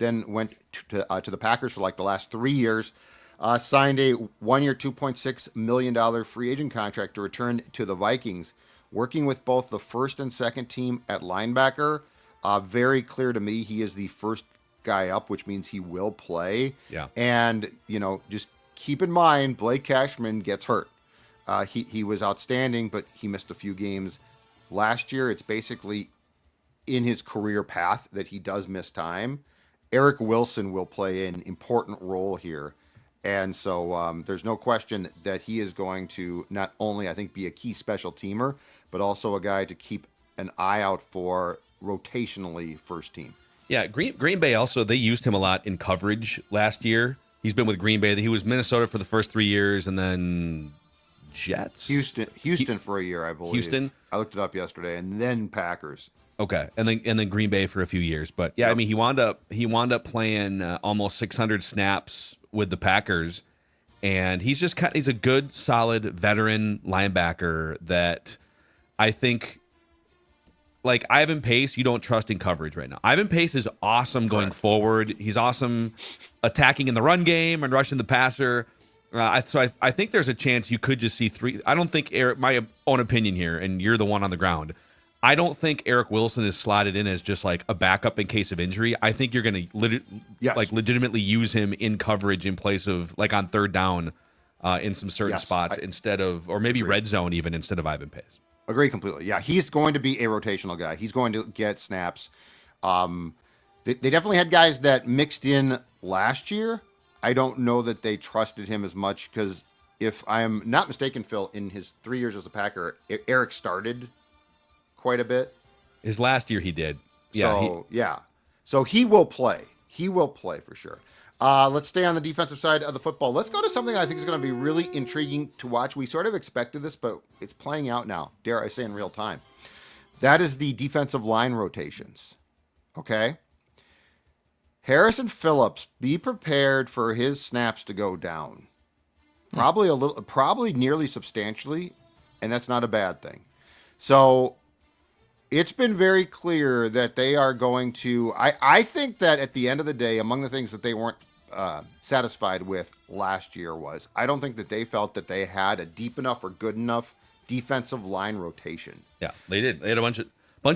then went to the Packers for like the last 3 years. Signed a 1-year, $2.6 million free agent contract to return to the Vikings, working with both the first and second team at linebacker. Very clear to me he is the first guy up, which means he will play. Yeah. And, just keep in mind, Blake Cashman gets hurt. He was outstanding, but he missed a few games last year. It's basically in his career path that he does miss time. Eric Wilson will play an important role here. And so there's no question that he is going to not only, I think, be a key special teamer, but also a guy to keep an eye out for rotationally first team. Yeah, Green Bay also, they used him a lot in coverage last year. He's been with Green Bay. He was Minnesota for the first 3 years, and then Jets? Houston for a year, I believe. Houston? I looked it up yesterday, and then Packers. Okay, and then Green Bay for a few years. But yeah, Yep. I mean, he wound up playing almost 600 snaps with the Packers, and he's a good, solid veteran linebacker that I think, like Ivan Pace, you don't trust in coverage right now. Ivan Pace is awesome going forward. He's awesome attacking in the run game and rushing the passer. So I think there's a chance you could just see three. I don't think my own opinion here, and you're the one on the ground. I don't think Eric Wilson is slotted in as just like a backup in case of injury. I think you're going to legitimately use him in coverage in place of like on third down in some certain spots instead of, or maybe red zone even instead of Ivan Pace. Agree completely. Yeah, he's going to be a rotational guy. He's going to get snaps. They definitely had guys that mixed in last year. I don't know that they trusted him as much because if I'm not mistaken, Phil, in his 3 years as a Packer, Eric started quite a bit. His last year he did. Yeah. So he will play. He will play for sure. Let's stay on the defensive side of the football. Let's go to something I think is going to be really intriguing to watch. We sort of expected this, but it's playing out now, dare I say, in real time. That is the defensive line rotations. Okay? Harrison Phillips, be prepared for his snaps to go down. Probably nearly substantially, and that's not a bad thing. So it's been very clear that they are going to, I think that at the end of the day, among the things that they weren't satisfied with last year was, I don't think that they felt that they had a deep enough or good enough defensive line rotation. Yeah, they did. They had a bunch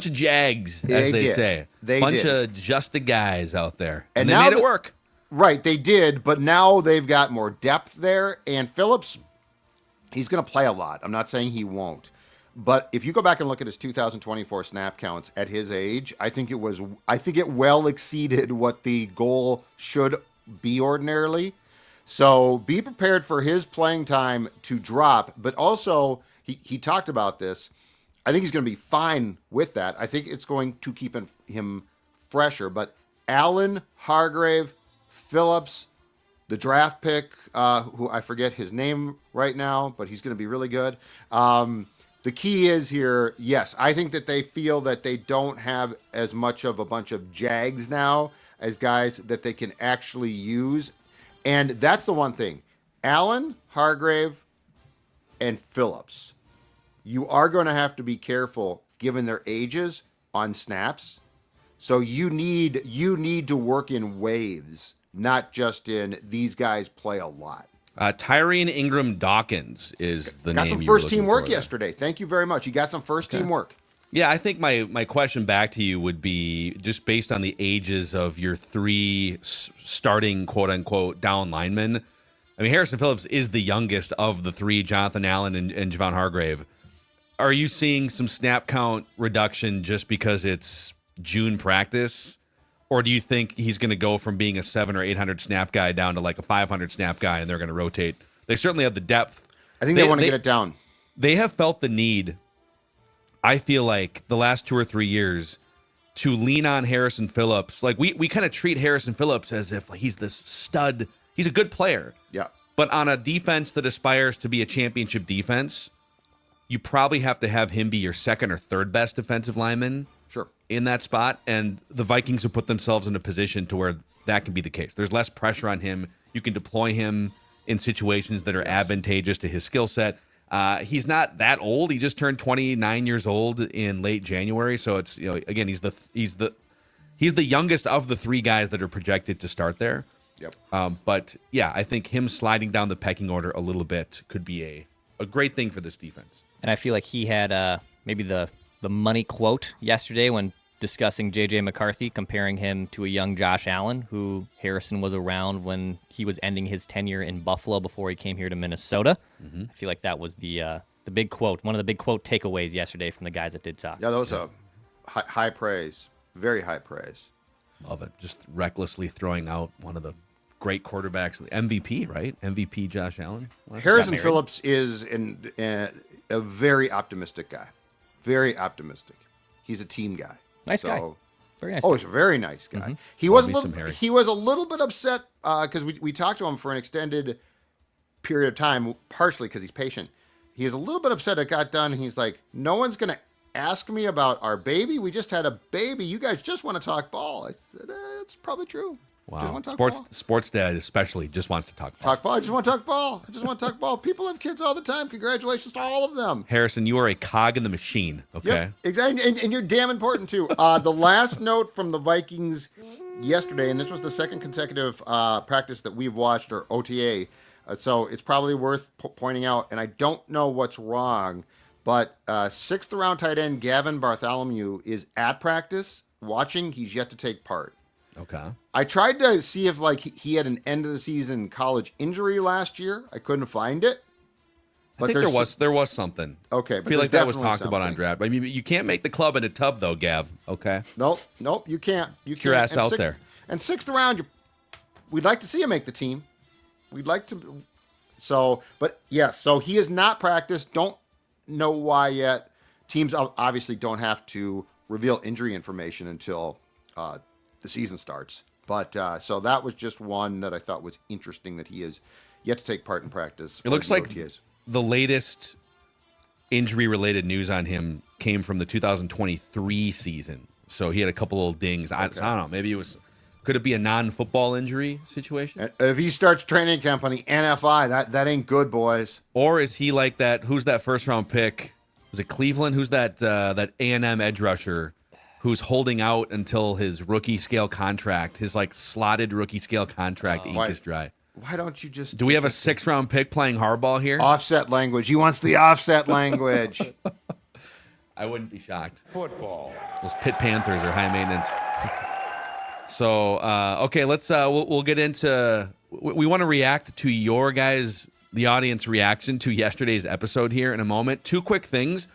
of Jags, as they say. Bunch of just the guys out there. And they made it work. Right, they did, but now they've got more depth there. And Phillips, he's going to play a lot. I'm not saying he won't. But if you go back and look at his 2024 snap counts at his age, I think it well exceeded what the goal should be ordinarily. So be prepared for his playing time to drop. But also, he talked about this. I think he's going to be fine with that. I think it's going to keep him fresher. But Allen, Hargrave, Phillips, the draft pick, who I forget his name right now, but he's going to be really good. The key is here, yes, I think that they feel that they don't have as much of a bunch of Jags now as guys that they can actually use. And that's the one thing. Allen, Hargrave, and Phillips. You are going to have to be careful given their ages on snaps. So you need to work in waves, not just in these guys play a lot. Tyreen Ingram Dawkins is the name. Got some first team work yesterday. Thank you very much. You got some first team work. Yeah, I think my question back to you would be just based on the ages of your three starting quote unquote down linemen. I mean, Harrison Phillips is the youngest of the three, Jonathan Allen and Javon Hargrave. Are you seeing some snap count reduction just because it's June practice? Or do you think he's going to go from being a 700 or 800 snap guy down to like a 500 snap guy and they're going to rotate? They certainly have the depth. I think they want to get it down. They have felt the need, I feel like, the last 2 or 3 years to lean on Harrison Phillips. Like we kind of treat Harrison Phillips as if like he's this stud. He's a good player. Yeah. But on a defense that aspires to be a championship defense, you probably have to have him be your second or third best defensive lineman. Sure. In that spot, and the Vikings have put themselves in a position to where that can be the case. There's less pressure on him. You can deploy him in situations that are advantageous to his skill set. He's not that old. He just turned 29 years old in late January, so it's again he's He's the youngest of the three guys that are projected to start there. Yep. But yeah, I think him sliding down the pecking order a little bit could be a great thing for this defense. And I feel like he had maybe the money quote yesterday when discussing J.J. McCarthy, comparing him to a young Josh Allen, who Harrison was around when he was ending his tenure in Buffalo before he came here to Minnesota. Mm-hmm. I feel like that was the big quote, one of the big quote takeaways yesterday from the guys that did talk. Yeah, that was a high praise, very high praise. Love it. Just recklessly throwing out one of the great quarterbacks, MVP, right? MVP Josh Allen. Harrison Phillips is a very optimistic guy. Very optimistic. He's a team guy. Nice guy. Very nice. Oh, guy. he's a very nice guy. Mm-hmm. He was a little bit upset because we talked to him for an extended period of time, partially because he's patient. He was a little bit upset it got done. He's like, no one's going to ask me about our baby. We just had a baby. You guys just want to talk ball. I said, that's probably true. Wow. Sports dad especially just wants to talk ball. Talk ball. I just want to talk ball. I just want to talk ball. People have kids all the time. Congratulations to all of them. Harrison, you are a cog in the machine. Okay. Yep, exactly. And you're damn important too. The last note from the Vikings yesterday, and this was the second consecutive practice that we've watched, or OTA. So it's probably worth pointing out, and I don't know what's wrong, but 6th round tight end Gavin Bartholomew is at practice watching. He's yet to take part. Okay. I tried to see if he had an end of the season college injury last year. I couldn't find it. But I think there was something. Okay. I feel like that was talked about on draft. I mean, you can't make the club in a tub though, Gav. Okay. Nope. You can't. Get your ass out there. And 6th round, we'd like to see him make the team. We'd like to. So he has not practiced. Don't know why yet. Teams obviously don't have to reveal injury information until the season starts. But so that was just one that I thought was interesting, that he is yet to take part in practice. It looks like the latest injury-related news on him came from the 2023 season. So he had a couple little dings. I don't know. Maybe it was. Could it be a non-football injury situation? If he starts training camp on the NFI, that ain't good, boys. Or is he like that? Who's that first-round pick? Was it Cleveland? Who's that A&M edge rusher who's holding out until his rookie scale contract, his like slotted rookie scale contract ink is dry? Why don't you just... Do we have a 6th-round pick playing hardball here? Offset language. He wants the offset language. I wouldn't be shocked. Football. Those Pitt Panthers are high maintenance. So, okay, let's we'll get into. We want to react to your guys, the audience reaction to yesterday's episode here in a moment. 2 quick things.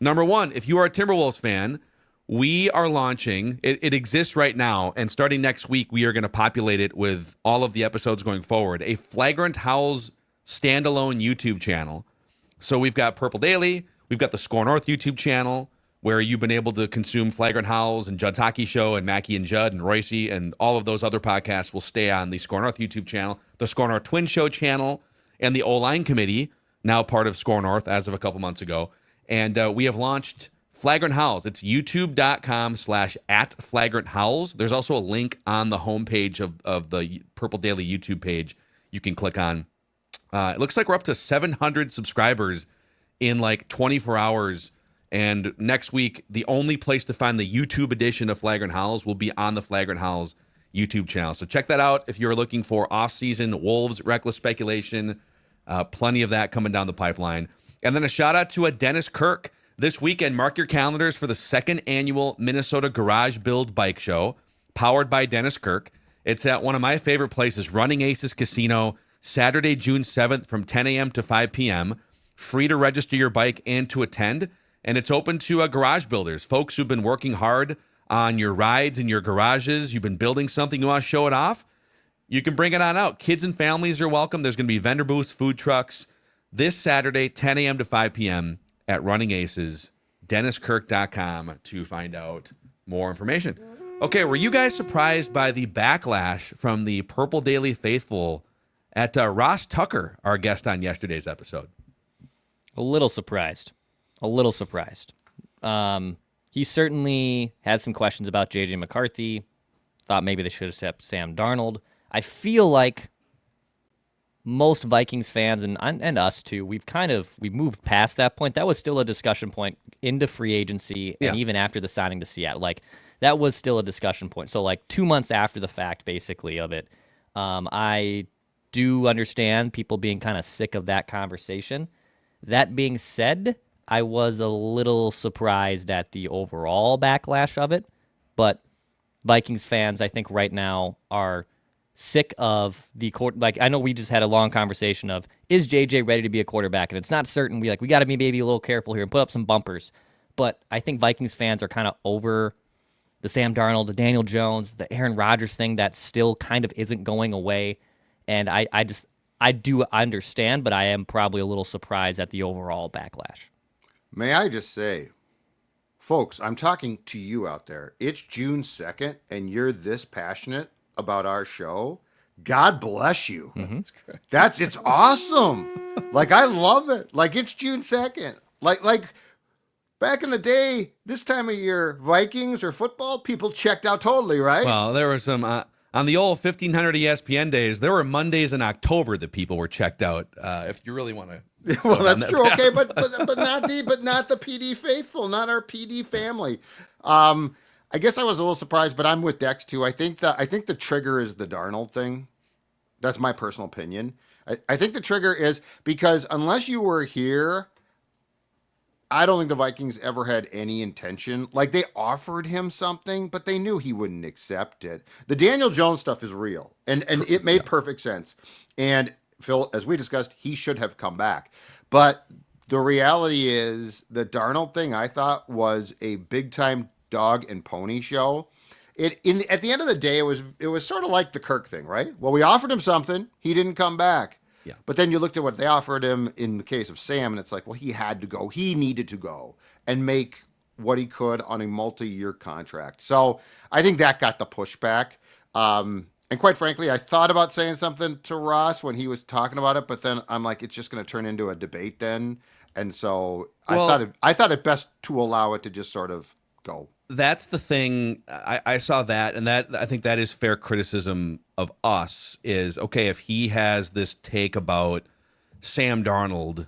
Number 1, if you are a Timberwolves fan, we are launching. It exists right now, and starting next week, we are going to populate it with all of the episodes going forward. A Flagrant Howls standalone YouTube channel. So we've got Purple Daily, we've got the Score North YouTube channel, where you've been able to consume Flagrant Howls and Judd's Hockey Show and Mackie and Judd and Royce and all of those other podcasts will stay on the Score North YouTube channel, the Score North Twin Show channel, and the O-Line Committee, now part of Score North as of a couple months ago. And we have launched Flagrant Howls. It's youtube.com/@FlagrantHowls. There's also a link on the homepage of the Purple Daily YouTube page you can click on. It looks like we're up to 700 subscribers in like 24 hours. And next week, the only place to find the YouTube edition of Flagrant Howls will be on the Flagrant Howls YouTube channel. So check that out if you're looking for off-season Wolves reckless speculation. Plenty of that coming down the pipeline. And then a shout-out to Dennis Kirk. This weekend, mark your calendars for the 2nd annual Minnesota Garage Build Bike Show, powered by Dennis Kirk. It's at one of my favorite places, Running Aces Casino, Saturday, June 7th from 10 a.m. to 5 p.m. Free to register your bike and to attend. And it's open to garage builders, folks who've been working hard on your rides in your garages. You've been building something, you want to show it off? You can bring it on out. Kids and families are welcome. There's going to be vendor booths, food trucks. This Saturday, 10 a.m. to 5 p.m. at Running Aces, DennisKirk.com to find out more information. Okay, were you guys surprised by the backlash from the Purple Daily faithful at Ross Tucker, our guest on yesterday's episode? A little surprised. He certainly had some questions about J.J. McCarthy. Thought maybe they should have set Sam Darnold. I feel like most Vikings fans and us too, we've moved past that point. That was still a discussion point into free agency and even after the signing to Seattle. Like, that was still a discussion point. So like 2 months after the fact, basically, of it, I do understand people being kind of sick of that conversation. That being said, I was a little surprised at the overall backlash of it, but Vikings fans, I think right now are sick of the court. Like, I know we just had a long conversation of, is JJ ready to be a quarterback? And it's not certain. We got to be maybe a little careful here and put up some bumpers. But I think Vikings fans are kind of over the Sam Darnold, the Daniel Jones, the Aaron Rodgers thing that still kind of isn't going away. And I do understand, but I am probably a little surprised at the overall backlash. May I just say, folks, I'm talking to you out there. It's June 2nd, and you're this passionate about our show. God bless you. It's awesome. Like, I love it. Like, it's June 2nd. Like back in the day, this time of year, Vikings or football, people checked out totally, right? Well, there were some on the old 1500 ESPN days. There were Mondays in October that people were checked out. If you really want to. Well, that's true. Okay, but not the PD faithful, not our PD family. I guess I was a little surprised, but I'm with Dex too. I think the trigger is the Darnold thing. That's my personal opinion. I think the trigger is because unless you were here, I don't think the Vikings ever had any intention. Like, they offered him something, but they knew he wouldn't accept it. The Daniel Jones stuff is real, and it made perfect sense. And Phil, as we discussed, he should have come back. But the reality is the Darnold thing, I thought, was a big-time dog and pony show. At the end of the day, it was sort of like the Kirk thing, right? Well, we offered him something. He didn't come back. Yeah. But then you looked at what they offered him in the case of Sam, and it's like, well, he had to go. He needed to go and make what he could on a multi-year contract. So I think that got the pushback. And quite frankly, I thought about saying something to Ross when he was talking about it, but then I'm like, it's just going to turn into a debate then. And so I thought it best to allow it to just sort of go. That's the thing. I saw that, and that I think that is fair criticism of us. Is okay if he has this take about Sam Darnold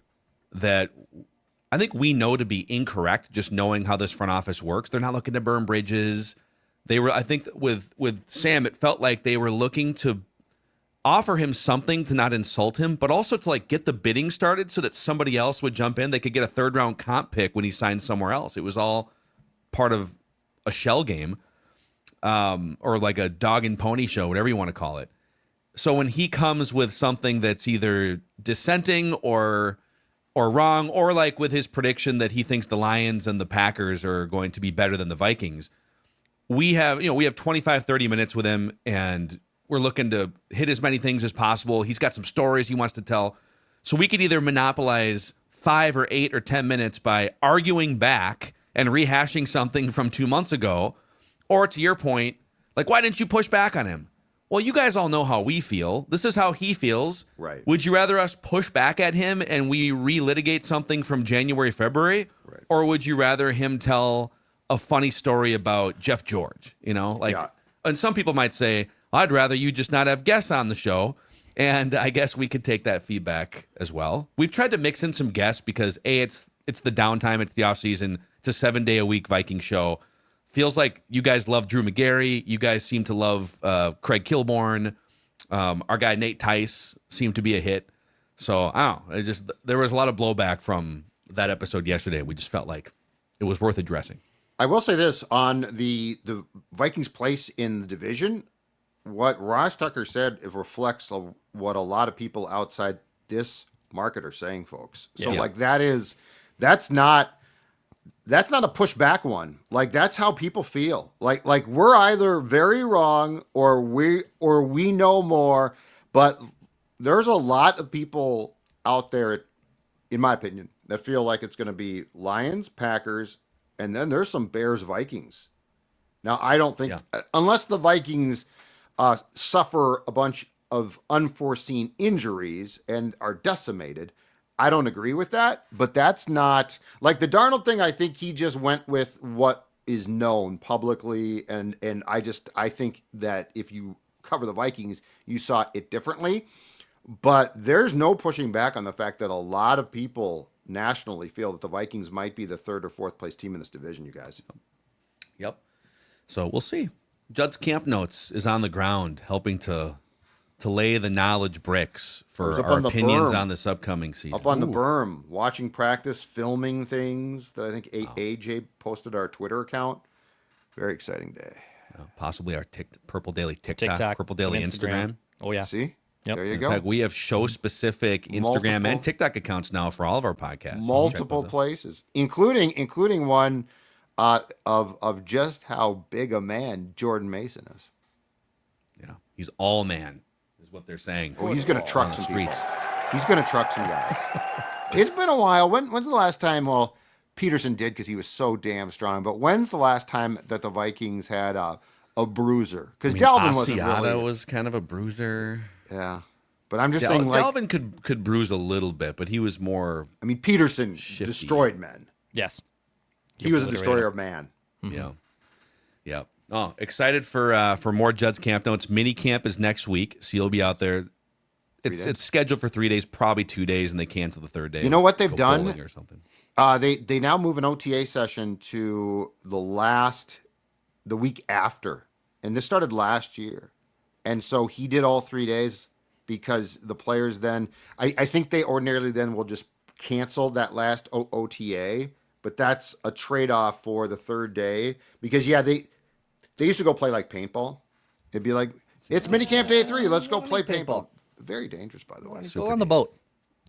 that I think we know to be incorrect. Just knowing how this front office works, they're not looking to burn bridges. They were, I think, with Sam, it felt like they were looking to offer him something to not insult him, but also to like get the bidding started so that somebody else would jump in. They could get a 3rd round comp pick when he signed somewhere else. It was all part of a shell game, or like a dog and pony show, whatever you want to call it. So when he comes with something that's either dissenting or wrong, or like with his prediction that he thinks the Lions and the Packers are going to be better than the Vikings, we have 25, 30 minutes with him, and we're looking to hit as many things as possible. He's got some stories he wants to tell. So we could either monopolize 5 or 8 or 10 minutes by arguing back and rehashing something from 2 months ago, or to your point, like, why didn't you push back on him? Well, you guys all know how we feel. This is how he feels. Right. Would you rather us push back at him and we relitigate something from January, February? Right. Or would you rather him tell a funny story about Jeff George? And some people might say, I'd rather you just not have guests on the show. And I guess we could take that feedback as well. We've tried to mix in some guests because it's the downtime, it's the off season. It's a 7-day-a-week Viking show. Feels like you guys love Drew McGarry. You guys seem to love Craig Kilborn. Our guy Nate Tice seemed to be a hit. So I don't know. There was a lot of blowback from that episode yesterday. We just felt like it was worth addressing. I will say this on the Vikings' place in the division. What Ross Tucker said, it reflects what a lot of people outside this market are saying, folks. So that's not a pushback one. Like, that's how people feel. Like we're either very wrong or we know more. But there's a lot of people out there, in my opinion, that feel like it's going to be Lions, Packers, and then there's some Bears, Vikings. Now, I don't think unless the Vikings suffer a bunch of unforeseen injuries and are decimated, I don't agree with that, but that's not like the Darnold thing. I think he just went with what is known publicly. And I think that if you cover the Vikings, you saw it differently, but there's no pushing back on the fact that a lot of people nationally feel that the Vikings might be the 3rd or 4th place team in this division, you guys. Yep. So we'll see. Judd's Camp Notes is on the ground, helping to lay the knowledge bricks for our opinions on this upcoming season. Up on the berm, watching practice, filming things that I think AJ posted our Twitter account. Very exciting day. Possibly our Purple Daily TikTok, Purple Daily Instagram. Oh, yeah. See? Yep. There you In go. fact, we have show-specific Instagram and TikTok accounts now for all of our podcasts. Multiple places, including one of just how big a man Jordan Mason is. Yeah, he's all man, is what they're saying. Oh, he's going to truck some streets. people. He's going to truck some guys. It's been a while. When's the last time? Well, Peterson did because he was so damn strong. But when's the last time that the Vikings had a bruiser? Because Dalvin wasn't really. Was kind of a bruiser. Yeah, but I'm just saying, like, Dalvin could bruise a little bit, but he was more. I mean, Peterson shifty. Destroyed men. Yes. He was a destroyer of man. Yeah. Yeah. Oh, excited for more Judd's Camp Notes. Mini camp is next week, so you'll be out there. It's scheduled for 3 days, probably 2 days, and they cancel the third day. You know what they've done? Or something. They now move an OTA session to the week after, and this started last year, and so he did all 3 days because the players then. I think they ordinarily then will just cancel that last OTA, but that's a trade-off for the third day because they used to go play like paintball. It'd be like, it's minicamp day 3. Let's go play paintball. Very dangerous, by the way. Go on the boat.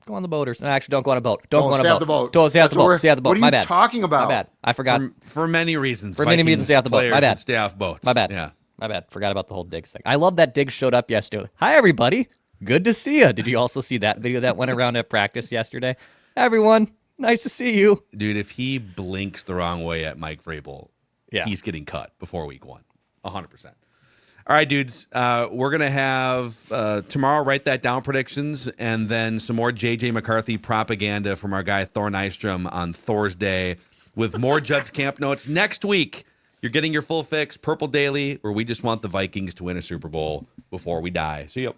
Go on the boat. Actually, don't go on a boat. Don't go on a stay boat. off the boat. Don't stay off the boat. Stay off the boat. What are My you bad. talking about? My bad. I forgot. For many reasons. For many reasons, stay off the boat. My bad. Stay off boats. My bad. Yeah. My bad. Forgot about the whole Diggs thing. I love that Diggs showed up yesterday. Hi, everybody. Good to see you. Did you also see that video that went around at practice yesterday? Everyone, nice to see you. Dude, if he blinks the wrong way at Mike Vrabel, he's getting cut before week 1. 100%. All right, dudes. We're going to have tomorrow, write that down, predictions, and then some more J.J. McCarthy propaganda from our guy Thor Nystrom on Thursday with more Judd's Camp Notes. Next week, you're getting your full fix, Purple Daily, where we just want the Vikings to win a Super Bowl before we die. See you.